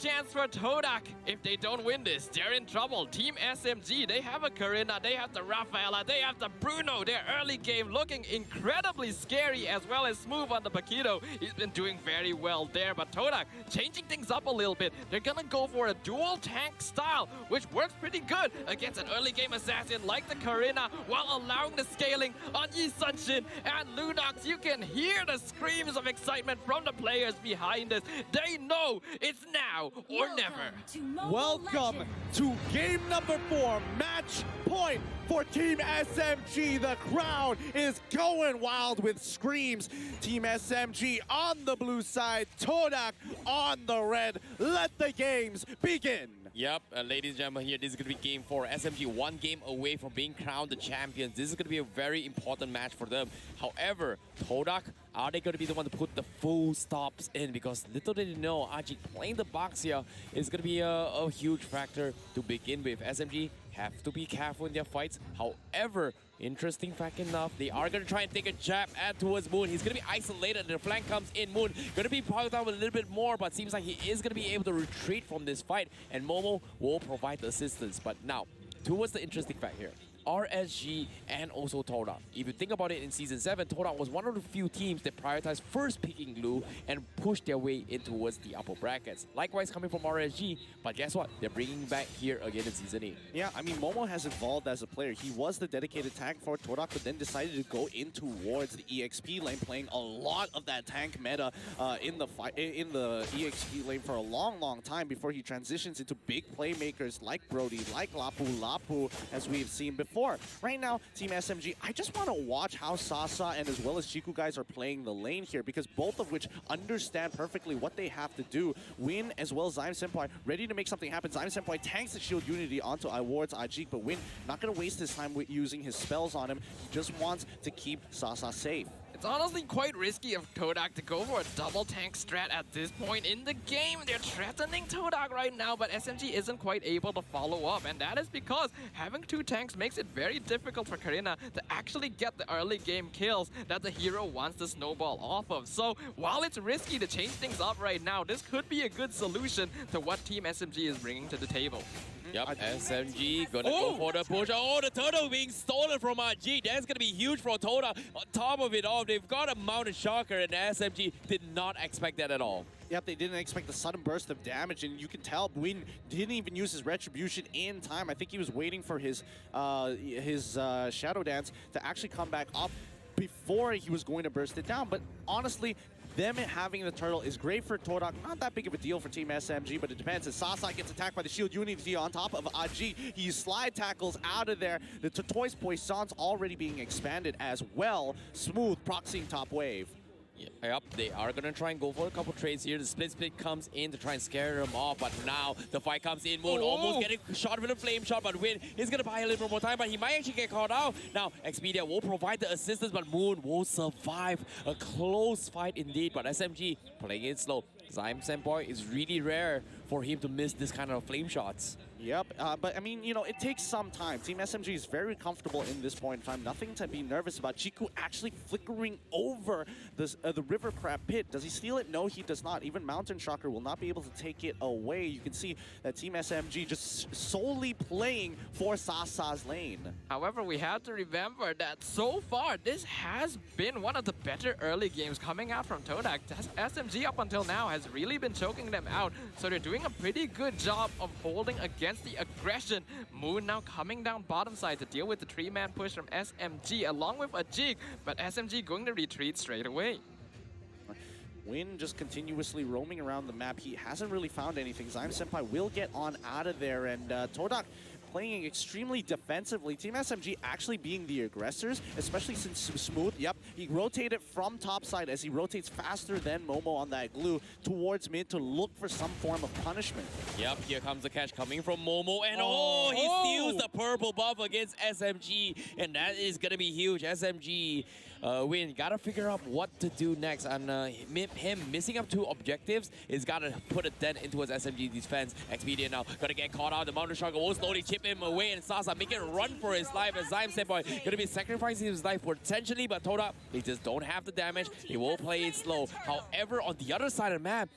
chance for Todak. If they don't win this, they're in trouble. Team SMG, they have a Karina, they have the Rafaela, they have the Bruno. Their early game looking incredibly scary, as well as smooth on the Paquito. He's been doing very well there, but Todak changing things up a little bit. They're gonna go for a dual tank style, which works pretty good against an early game assassin like the Karina, while allowing the scaling on Yi Sunshin and Lunox. You can hear the screams of excitement from the players behind us. They know it's now or never. Welcome to game number 4, match point for Team SMG. The crowd is going wild with screams. Team SMG on the blue side, Todak on the red. Let the games begin. Yep, ladies and gentlemen, here, this is going to be game 4. SMG 1 game away from being crowned the champions. This is going to be a very important match for them. However, Todak, are they going to be the one to put the full stops in? Because little did they know, Ajik playing the box here is going to be a huge factor to begin with. SMG have to be careful in their fights. However, interesting fact enough, they are going to try and take a jab towards Moon. He's going to be isolated and the flank comes in. Moon going to be piled down a little bit more, but seems like he is going to be able to retreat from this fight, and Momo will provide the assistance. But now, towards the interesting fact here. RSG and also Todak. If you think about it, in Season 7, Todak was one of the few teams that prioritized first picking Glue and pushed their way in towards the upper brackets. Likewise coming from RSG, but guess what? They're bringing back here again in Season 8. Yeah, I mean, Momo has evolved as a player. He was the dedicated tank for Todak, but then decided to go in towards the EXP lane, playing a lot of that tank meta in the EXP lane for a long time before he transitions into big playmakers like Brody, like Lapu, as we've seen before. Right now, Team SMG, I just want to watch how Sasa and as well as Chiku guys are playing the lane here, because both of which understand perfectly what they have to do. Win as well as Zyme Senpai ready to make something happen. Zyme Senpai tanks the Shield Unity onto Iward's Ajik, but Win not going to waste his time with using his spells on him. He just wants to keep Sasa safe. It's honestly quite risky of Todak to go for a double tank strat at this point in the game. They're threatening Todak right now, but SMG isn't quite able to follow up, and that is because having 2 tanks makes it very difficult for Karina to actually get the early game kills that the hero wants to snowball off of. So while it's risky to change things up right now, this could be a good solution to what Team SMG is bringing to the table. Yep, SMG gonna go for the push. Oh, the turtle being stolen from RG. That's gonna be huge for Todak. On top of it all, they've got a mounted shocker, and SMG did not expect that at all. Yep, they didn't expect the sudden burst of damage, and you can tell Win didn't even use his retribution in time. I think he was waiting for his Shadow Dance to actually come back up before he was going to burst it down. But honestly, them having the turtle is great for Todak. Not that big of a deal for Team SMG, but it depends. As Sasa gets attacked by the Shield Unity on top of Aji, he slide tackles out of there. The Tortoise Poisson's already being expanded as well. Smooth proxying top wave. Yep, they are going to try and go for a couple trades here. The split comes in to try and scare them off, but now the fight comes in. Moon almost getting shot with a flame shot, but Win is going to buy a little bit more time, but he might actually get caught out. Now, Expedia will provide the assistance, but Moon will survive. A close fight indeed, but SMG playing it slow. Zyme Senpai is really rare for him to miss this kind of flame shots. Yep, but I mean, you know, it takes some time. Team SMG is very comfortable in this point in time. Nothing to be nervous about. Chiku actually flickering over this, the River Crab Pit. Does he steal it? No, he does not. Even Mountain Shocker will not be able to take it away. You can see that Team SMG just solely playing for Sasa's lane. However, we have to remember that so far, this has been one of the better early games coming out from Todak. SMG up until now has really been choking them out, so they're doing a pretty good job of holding against the aggression. Moon now coming down bottom side to deal with the 3-man push from SMG along with Ajik, but SMG going to retreat straight away. Win just continuously roaming around the map. He hasn't really found anything. Zyme Senpai will get on out of there, and Todak playing extremely defensively. Team SMG actually being the aggressors, especially since Smooth, yep, he rotated from top side as he rotates faster than Momo on that glue towards mid to look for some form of punishment. Yep, here comes the catch coming from Momo, and he steals the purple buff against SMG, and that is gonna be huge. SMG Win, gotta figure out what to do next, and him missing up 2 objectives is gotta put a dent into his SMG defense. Expedia now gonna get caught out. The Mountain Shocker will slowly chip him away, and Sasa making a run for his life as Zyme Senpai gonna be sacrificing his life potentially, but Todak, they just don't have the damage. They will play it slow. However, on the other side of the map,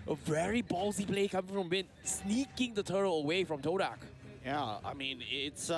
A very ballsy play coming from Bin, sneaking the turtle away from Todak. Yeah, I mean, it's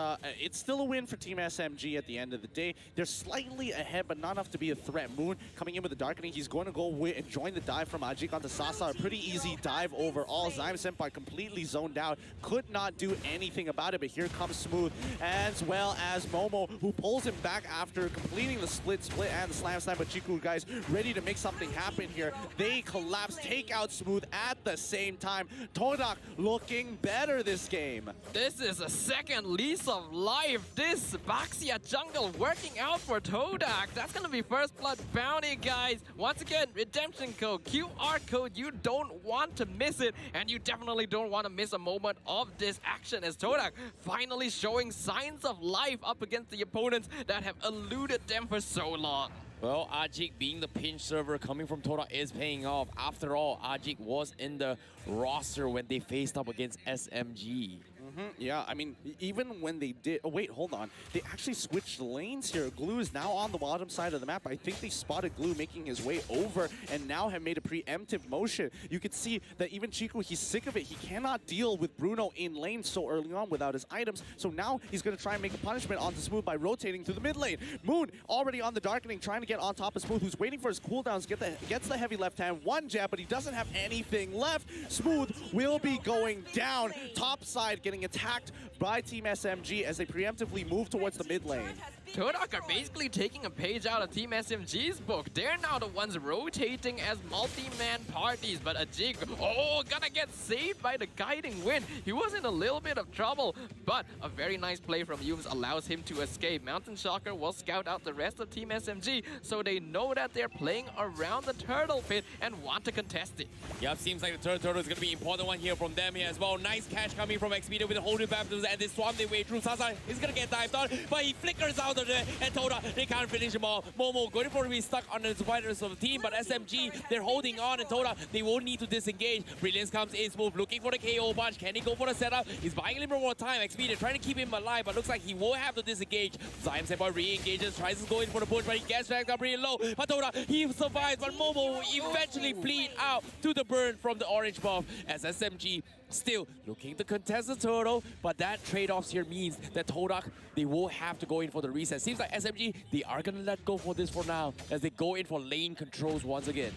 still a win for Team SMG at the end of the day. They're slightly ahead, but not enough to be a threat. Moon coming in with the Darkening. He's going to go and join the dive from Ajik onto Sasa. A pretty easy dive overall. Zyme Senpai completely zoned out. Could not do anything about it, but here comes Smooth, as well as Momo, who pulls him back after completing the split and the slam. But Chiku, guys, ready to make something happen here. They collapse, take out Smooth at the same time. Todak looking better this game. This is a second lease of life. This Baxia jungle working out for Todak. That's gonna be first blood bounty, guys. Once again, redemption code, QR code. You don't want to miss it, and you definitely don't want to miss a moment of this action as Todak finally showing signs of life up against the opponents that have eluded them for so long. Well, Ajik being the pinch server coming from Todak is paying off. After all, Ajik was in the roster when they faced up against SMG. Yeah, I mean, even when they did... Oh, wait, hold on. They actually switched lanes here. Glue is now on the bottom side of the map. I think they spotted Glue making his way over and now have made a preemptive motion. You could see that even Chiku, he's sick of it. He cannot deal with Bruno in lane so early on without his items. So now he's going to try and make a punishment onto Smooth by rotating through the mid lane. Moon already on the Darkening, trying to get on top of Smooth, who's waiting for his cooldowns, gets the heavy left hand, one jab, but he doesn't have anything left. Smooth will be going down. Top side getting attacked by Team SMG as they preemptively move towards the mid lane. Todak are basically taking a page out of Team SMG's book. They're now the ones rotating as multi-man parties, but Ajik, gonna get saved by the guiding wind. He was in a little bit of trouble, but a very nice play from Yums allows him to escape. Mountain Shocker will scout out the rest of Team SMG, so they know that they're playing around the turtle pit and want to contest it. Yep, seems like the turtle is going to be an important one here from them here as well. Nice catch coming from Expedia with a holding baptism, and they swam their way through. Sasa is going to get dived on, but he flickers out of there, and Todak, they can't finish him off. Momo going for to be stuck on the spiders of the team, but SMG, they're holding on, and Todak, they won't need to disengage. Brilliance comes in, Smooth looking for the KO punch. Can he go for the setup? He's buying a little more time. Expedia trying to keep him alive, but looks like he will have to disengage. Zyme Senpai re-engages, tries to go in for the push, but he gets dragged up pretty low. But Todak, he survives, but Momo will eventually bleed out to the burn from the orange buff as SMG still looking to contest the turtle, but that trade-offs here means that Todak, they will have to go in for the reset. Seems like SMG, they are going to let go for this for now as they go in for lane controls once again.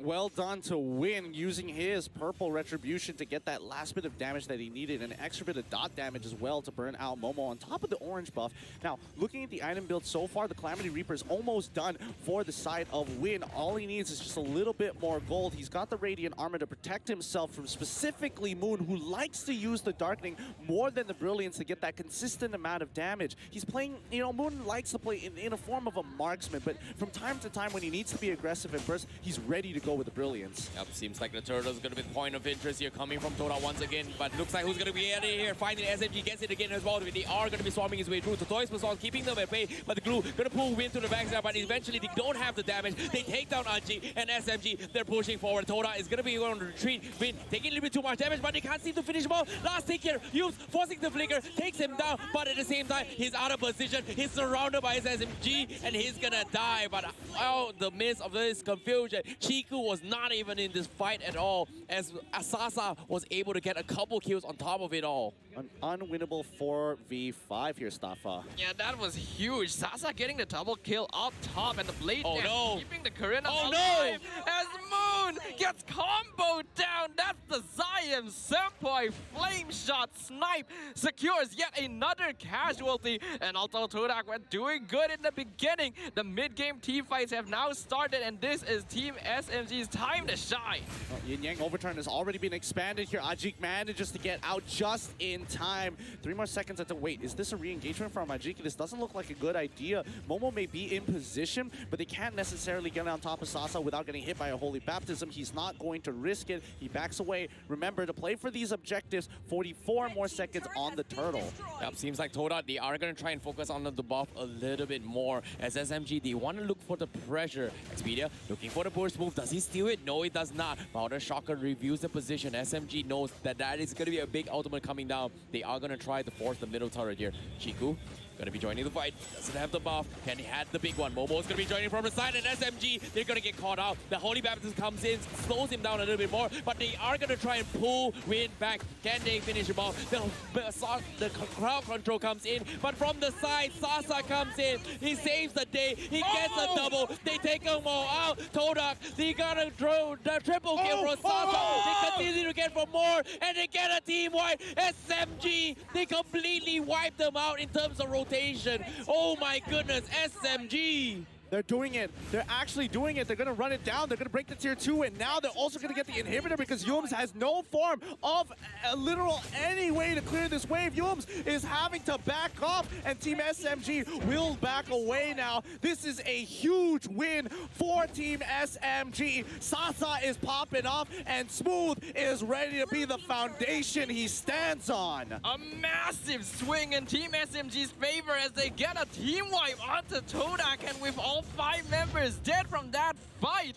Well done to Win, using his purple retribution to get that last bit of damage that he needed, and an extra bit of dot damage as well to burn out Momo on top of the orange buff. Now, looking at the item build so far, the Calamity Reaper is almost done for the side of Win. All he needs is just a little bit more gold. He's got the Radiant Armor to protect himself from specifically Moon, who likes to use the Darkening more than the Brilliance to get that consistent amount of damage. He's playing, you know, Moon likes to play in a form of a marksman, but from time to time when he needs to be aggressive and burst, he's ready to go with the Brilliance. Yep, seems like the turtle is going to be the point of interest here coming from Todak once again, but looks like who's going to be out of here. Finally, SMG gets it again as well. They are going to be swarming his way through. So Toys was on keeping them at bay, but the Glue going to pull Win to the backside, but eventually they don't have the damage. They take down Anji and SMG. They're pushing forward. Todak is going to be on retreat. Win taking a little bit too much damage, but they can't seem to finish him off. Last take here, Yums forcing the flicker, takes him down, but at the same time, he's out of position. He's surrounded by his SMG, and he's gonna die. But out the midst of this confusion, Chiku was not even in this fight at all, as Asasa was able to get a couple kills on top of it all. An unwinnable 4v5 here, Staffa. Yeah, that was huge. Sasa getting the double kill up top, and the blade dance keeping the Karina alive as Moon gets comboed down. That's the Zyme Senpai flame shot snipe secures yet another casualty. And although Todak were doing good in the beginning, the mid-game team fights have now started, and this is Team SMG's time to shine. Yin Yang overturn has already been expanded here. Ajik manages to get out just in time. 3 more seconds until wait. Is this a re-engagement from Ajik? This doesn't look like a good idea. Momo may be in position, but they can't necessarily get on top of Sasa without getting hit by a Holy Baptism. He's not going to risk it. He backs away. Remember to play for these objectives. 44 more seconds on the turtle. Yep, seems like Todak, they are going to try and focus on the buff a little bit more. As SMG, they want to look for the pressure. Expedia looking for the burst move. Does he steal it? No, he does not. Powder Shocker reviews the position. SMG knows that that is going to be a big ultimate coming down. They are going to try to force the middle turret here. Chiku gonna be joining the fight. Doesn't have the buff. Can he had the big one? Momo's gonna be joining from the side, and SMG, they're gonna get caught out. The Holy Baptist comes in, slows him down a little bit more, but they are gonna try and pull Win back. Can they finish him off? The crowd control comes in, but from the side, Sasa comes in. He saves the day. He gets a double. They take them all out. Todak, they got a triple kill for Sasa. They continue to get for more, and they get a team wipe. SMG, they completely wipe them out in terms of rotation. Oh my goodness, SMG. They're doing it. They're actually doing it. They're going to run it down. They're going to break the tier 2, and now they're also going to get the inhibitor because Yums has no form of a literal any way to clear this wave. Yums is having to back off, and Team SMG will back away now. This is a huge win for Team SMG. Sasa is popping off, and Smooth is ready to be the foundation he stands on. A massive swing in Team SMG's favor as they get a team wipe onto Todak, and with all 5 members dead from that fight,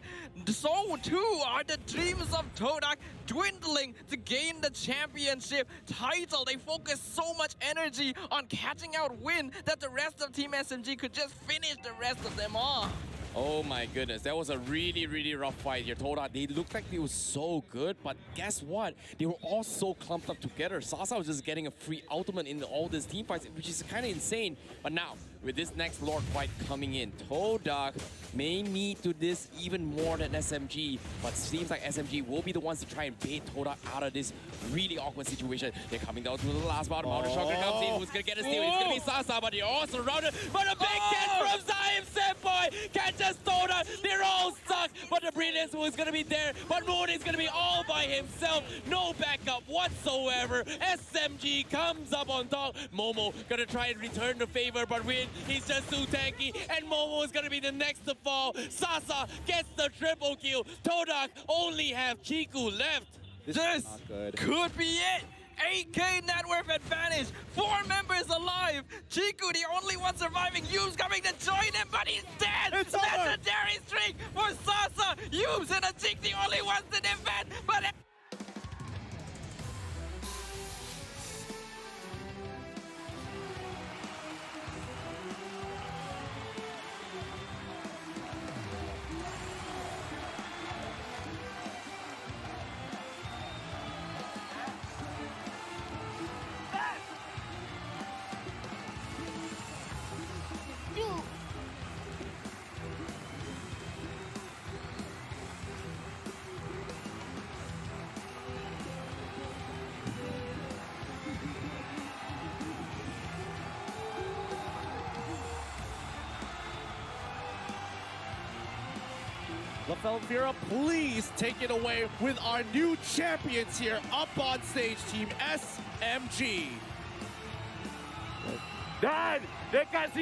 so too are the dreams of Todak dwindling to gain the championship title. They focus so much energy on catching out Win that the rest of Team SMG could just finish the rest of them off. Oh my goodness, that was a really, really rough fight here. Todak, they looked like they were so good, but guess what? They were all so clumped up together. Sasa was just getting a free ultimate in all these team fights, which is kind of insane. But now, with this next Lord fight coming in, Todak may need to this even more than SMG, but seems like SMG will be the ones to try and bait Todak out of this really awkward situation. They're coming down to the last bottom. Mountain Shocker comes in. Who's going to get a steal? It's going to be Sasa, but they're all surrounded. But a big catch from Zaim Senpai. Can't just Todak. They're all stuck. But the Brilliance was going to be there. But Moon is going to be all by himself. No backup whatsoever. SMG comes up on top. Momo going to try and return the favor, but Win, he's just too tanky. And Momo is going to be the next to fall. Sasa gets the triple kill. Todak only have Chiku left. This could be it. 8K net worth advantage. 4 members alive. Chiku, the only one surviving. Yums coming to join him, but he's dead. It's over. Legendary streak for Sasa. Yums and a Chick, the only ones to defend. But LaFelvira, please take it away with our new champions here up on stage, Team SMG. Dad, they can see